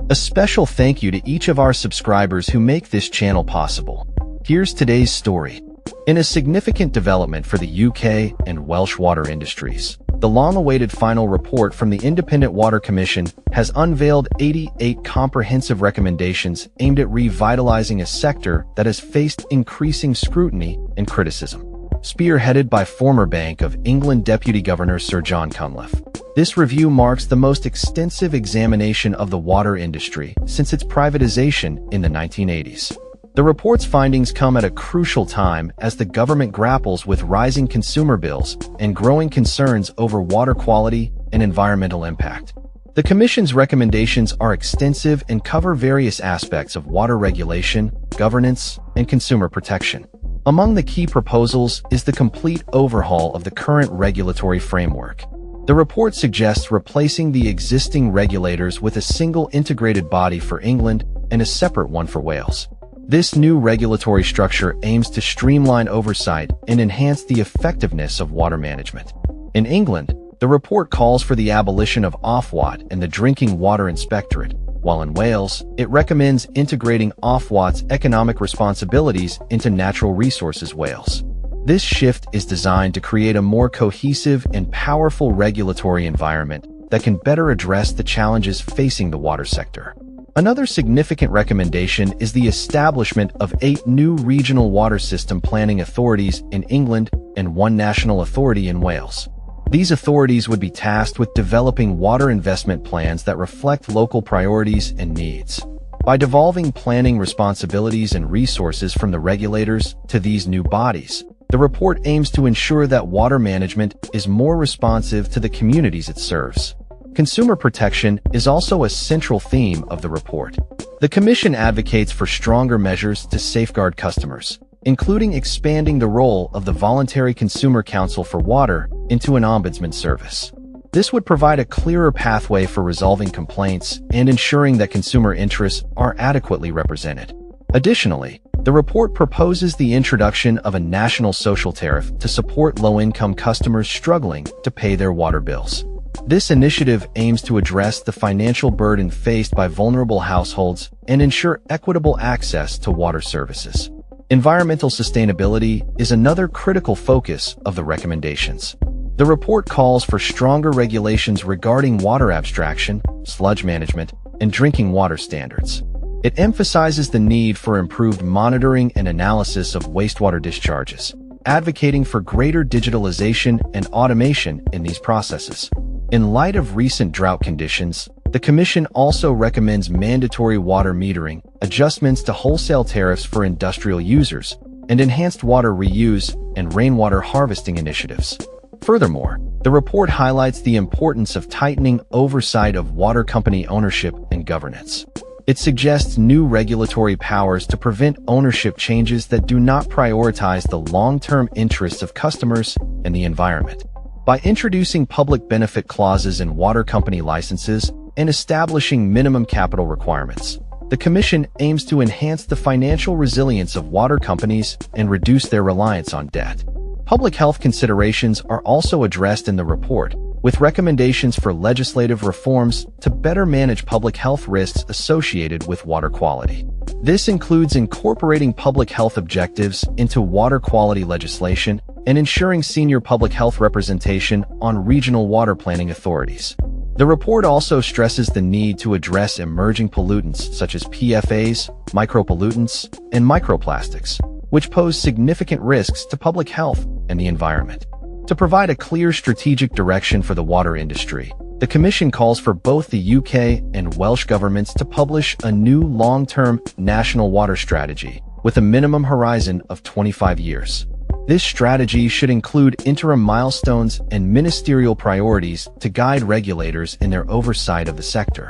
A special thank you to each of our subscribers who make this channel possible. Here's today's story. In a significant development for the UK and Welsh water industries, the long-awaited final report from the Independent Water Commission has unveiled 88 comprehensive recommendations aimed at revitalizing a sector that has faced increasing scrutiny and criticism. Spearheaded by former Bank of England Deputy Governor Sir John Cunliffe, this review marks the most extensive examination of the water industry since its privatization in the 1980s. The report's findings come at a crucial time as the government grapples with rising consumer bills and growing concerns over water quality and environmental impact. The Commission's recommendations are extensive and cover various aspects of water regulation, governance, and consumer protection. Among the key proposals is the complete overhaul of the current regulatory framework. The report suggests replacing the existing regulators with a single integrated body for England and a separate one for Wales. This new regulatory structure aims to streamline oversight and enhance the effectiveness of water management. In England, the report calls for the abolition of Ofwat and the Drinking Water Inspectorate, while in Wales, it recommends integrating Ofwat's economic responsibilities into Natural Resources Wales. This shift is designed to create a more cohesive and powerful regulatory environment that can better address the challenges facing the water sector. Another significant recommendation is the establishment of 8 new regional water system planning authorities in England and 1 national authority in Wales. These authorities would be tasked with developing water investment plans that reflect local priorities and needs. By devolving planning responsibilities and resources from the regulators to these new bodies, the report aims to ensure that water management is more responsive to the communities it serves. Consumer protection is also a central theme of the report. The Commission advocates for stronger measures to safeguard customers, including expanding the role of the Voluntary Consumer Council for Water into an ombudsman service. This would provide a clearer pathway for resolving complaints and ensuring that consumer interests are adequately represented. Additionally, the report proposes the introduction of a national social tariff to support low-income customers struggling to pay their water bills. This initiative aims to address the financial burden faced by vulnerable households and ensure equitable access to water services. Environmental sustainability is another critical focus of the recommendations. The report calls for stronger regulations regarding water abstraction, sludge management, and drinking water standards. It emphasizes the need for improved monitoring and analysis of wastewater discharges, advocating for greater digitalization and automation in these processes. In light of recent drought conditions, the Commission also recommends mandatory water metering, adjustments to wholesale tariffs for industrial users, and enhanced water reuse and rainwater harvesting initiatives. Furthermore, the report highlights the importance of tightening oversight of water company ownership and governance. It suggests new regulatory powers to prevent ownership changes that do not prioritize the long-term interests of customers and the environment. By introducing public benefit clauses in water company licenses and establishing minimum capital requirements, the Commission aims to enhance the financial resilience of water companies and reduce their reliance on debt. Public health considerations are also addressed in the report, with recommendations for legislative reforms to better manage public health risks associated with water quality. This includes incorporating public health objectives into water quality legislation and ensuring senior public health representation on regional water planning authorities. The report also stresses the need to address emerging pollutants such as PFAS, micropollutants, and microplastics, which pose significant risks to public health and the environment. To provide a clear strategic direction for the water industry, the Commission calls for both the UK and Welsh governments to publish a new long-term national water strategy with a minimum horizon of 25 years. This strategy should include interim milestones and ministerial priorities to guide regulators in their oversight of the sector.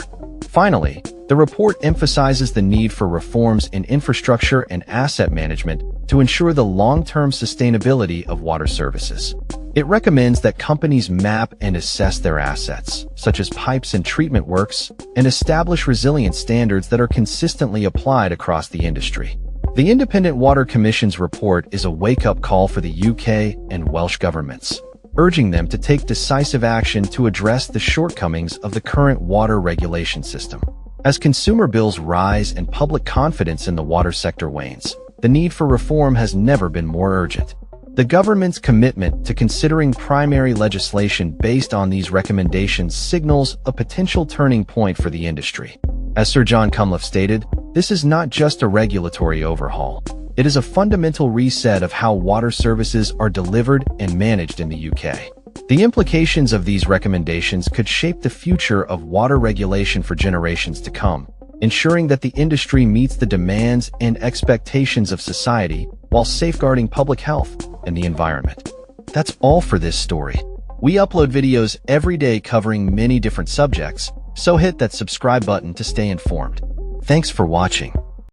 Finally, the report emphasizes the need for reforms in infrastructure and asset management to ensure the long-term sustainability of water services. It recommends that companies map and assess their assets, such as pipes and treatment works, and establish resilience standards that are consistently applied across the industry. The Independent Water Commission's report is a wake-up call for the UK and Welsh governments, urging them to take decisive action to address the shortcomings of the current water regulation system. As consumer bills rise and public confidence in the water sector wanes, the need for reform has never been more urgent. The government's commitment to considering primary legislation based on these recommendations signals a potential turning point for the industry. As Sir John Cunliffe stated, this is not just a regulatory overhaul. It is a fundamental reset of how water services are delivered and managed in the UK. The implications of these recommendations could shape the future of water regulation for generations to come, ensuring that the industry meets the demands and expectations of society while safeguarding public health and the environment. That's all for this story. We upload videos every day covering many different subjects, so hit that subscribe button to stay informed. Thanks for watching.